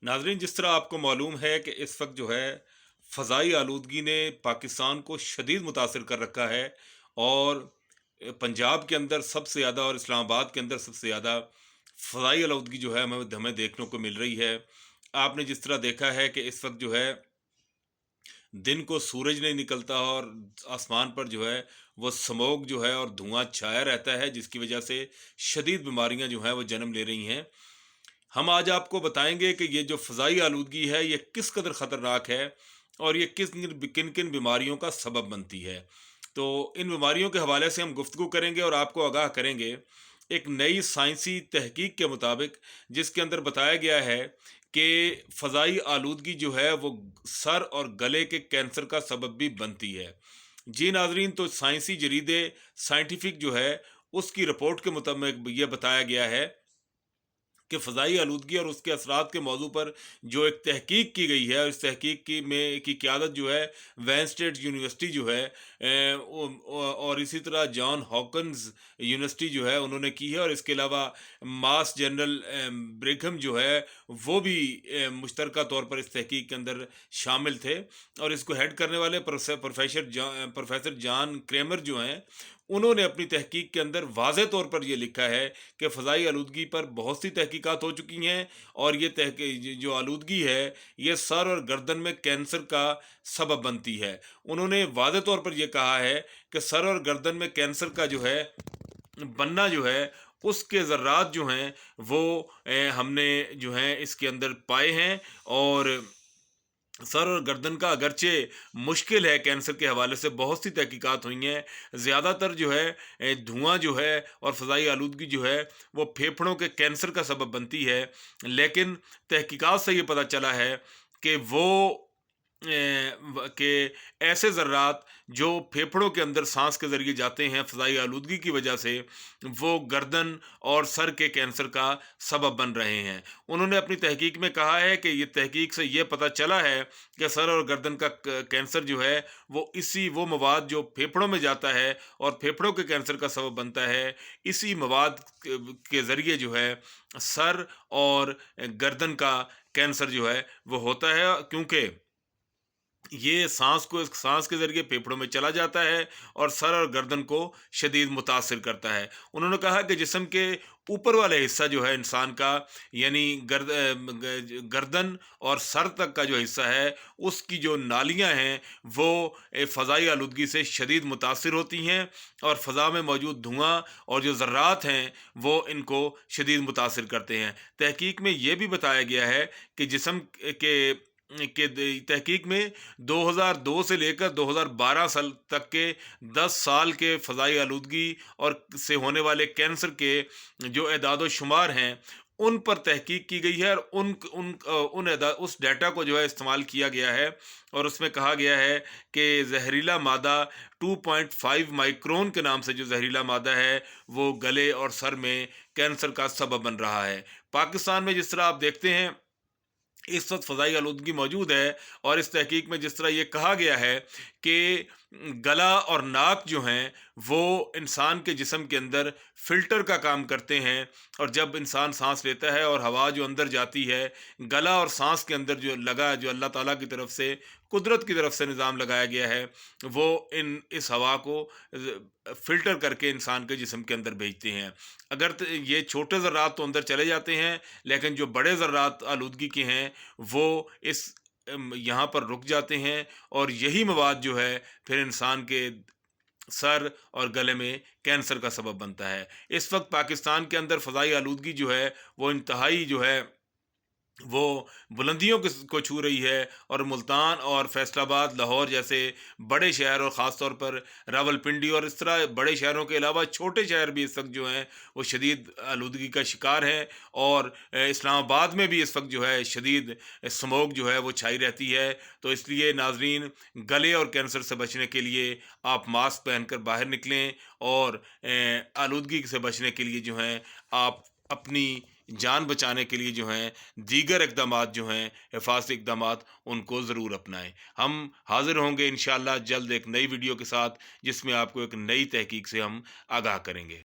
नाजरीन, जिस तरह आपको मालूम है कि इस वक्त जो है फ़ज़ाई आलूदगी ने पाकिस्तान को शदीद मुतासर कर रखा है। और पंजाब के अंदर सबसे ज़्यादा और इस्लामाबाद के अंदर सबसे ज़्यादा फ़ज़ाई आलूदगी जो है हमें हमें देखने को मिल रही है। आपने जिस तरह देखा है कि इस वक्त जो है दिन को सूरज नहीं निकलता और आसमान पर जो है वो स्मोक जो है और धुआं छाया रहता है, जिसकी वजह से शदीद बीमारियां जो हैं वो जन्म ले रही हैं। हम आज आपको बताएंगे कि ये जो फ़ज़ाई आलूदगी है ये किस कदर ख़तरनाक है और ये किन किन बीमारियों का सबब बनती है। तो इन बीमारियों के हवाले से हम गुफ्तगू करेंगे और आपको आगाह करेंगे एक नई साइंसी तहकीक के मुताबिक, जिसके अंदर बताया गया है कि फ़ज़ाई आलूदगी जो है वो सर और गले के कैंसर का सबब भी बनती है। जी नाजरीन, तो साइंसी जरीदे साइंटिफिक जो है उसकी रिपोर्ट के मुताबिक ये बताया गया है कि फ़ज़ाई आलूदगी और उसके असरात के मौजू पर जो एक तहकीक की गई है, और इस तहकीक की क़ियादत जो है वैन स्टेट यूनिवर्सिटी जो है और इसी तरह जॉन हॉकिंस यूनिवर्सिटी जो है उन्होंने की है। और इसके अलावा मास जनरल ब्रिघम जो है वो भी मुश्तरका तौर पर इस तहकीक के अंदर शामिल थे। और इसको हेड करने वाले प्रोफेसर जॉन क्रेमर जो हैं, उन्होंने अपनी तहकीक के अंदर वाज़ेह तौर पर यह लिखा है कि फ़ज़ाई आलूदगी पर बहुत सी तहकीकात हो चुकी हैं और जो आलूदगी है ये सर और गर्दन में कैंसर का सबब बनती है। उन्होंने वाज़ेह तौर पर यह कहा है कि सर और गर्दन में कैंसर का जो है बनना जो है उसके ज़र्रात जो हैं वो हमने जो है इसके अंदर पाए हैं। और सर और गर्दन का अगरचे मुश्किल है, कैंसर के हवाले से बहुत सी तहकीकात हुई हैं। ज़्यादातर जो है धुआं जो है और फ़ज़ाई आलूदगी जो है वो फेफड़ों के कैंसर का सबब बनती है। लेकिन तहकीकात से ये पता चला है कि कि ऐसे ज़र्रात जो फेफड़ों के अंदर सांस के ज़रिए जाते हैं फ़ज़ाई आलूदगी की वजह से, वो गर्दन और सर के कैंसर का सबब बन रहे हैं। उन्होंने अपनी तहकीक में कहा है कि ये तहकीक से ये पता चला है कि सर और गर्दन का कैंसर जो है वो मवाद जो फेफड़ों में जाता है और फेफड़ों के कैंसर का सबब बनता है, इसी मवाद के ज़रिए जो है सर और गर्दन का कैंसर जो है वो होता है। क्योंकि ये सांस के ज़रिए फेफड़ों में चला जाता है और सर और गर्दन को शदीद मुतासिर करता है। उन्होंने कहा कि जिस्म के ऊपर वाला हिस्सा जो है इंसान का, यानी गर्दन और सर तक का जो हिस्सा है उसकी जो नालियाँ हैं वो फ़ज़ाई आलूदगी से शदीद मुतासिर होती हैं और फ़ज़ा में मौजूद धुआं और जो ज़र्रात हैं वो इनको शदीद मुतासिर करते हैं। तहकीक में ये भी बताया गया है कि जिस्म के तहकीक में 2002 से लेकर 2012 साल तक के 10 साल के फ़ज़ाई आलूदगी और से होने वाले कैंसर के जो एदाद शुमार हैं उन पर तहकीक की गई है। और उस डाटा को जो है इस्तेमाल किया गया है और उसमें कहा गया है कि जहरीला मादा 2.5 माइक्रोन के नाम से जो जहरीला मादा है वो गले और सर में कैंसर का सबब बन रहा है। पाकिस्तान में जिस तरह आप देखते हैं इस वक्त फ़ज़ाई आलूदगी मौजूद है और इस तहकीक में जिस तरह ये कहा गया है कि गला और नाक जो हैं वो इंसान के जिस्म के अंदर फ़िल्टर का काम करते हैं। और जब इंसान सांस लेता है और हवा जो अंदर जाती है, गला और सांस के अंदर जो अल्लाह ताला की तरफ से, कुदरत की तरफ से निज़ाम लगाया गया है, वो इस हवा को फ़िल्टर करके इंसान के जिस्म के अंदर भेजते हैं। अगर ये छोटे ज़र्रात तो अंदर चले जाते हैं, लेकिन जो बड़े ज़र्रात आलूदगी के हैं वो इस यहाँ पर रुक जाते हैं और यही मवाद जो है फिर इंसान के सर और गले में कैंसर का सबब बनता है। इस वक्त पाकिस्तान के अंदर फ़ज़ाई आलूदगी जो है वो इंतहाई जो है वो बुलंदियों को छू रही है। और मुल्तान और फैसलाबाद, लाहौर जैसे बड़े शहर और ख़ास तौर पर रावलपिंडी और इस तरह बड़े शहरों के अलावा छोटे शहर भी इस वक्त जो हैं वो शदीद आलूदगी का शिकार हैं। और इस्लामाबाद में भी इस वक्त जो है शदीद स्मोक जो है वो छाई रहती है। तो इसलिए नाजरीन, गले और कैंसर से बचने के लिए आप मास्क पहनकर बाहर निकलें और आलूदगी से बचने के लिए जो हैं आप अपनी जान बचाने के लिए जो हैं दीगर इक़दामात जो हैं हिफाज़ती इक़दामात उनको ज़रूर अपनाएं। हम हाज़िर होंगे इंशाअल्लाह जल्द एक नई वीडियो के साथ, जिसमें आपको एक नई तहकीक से हम आगाह करेंगे।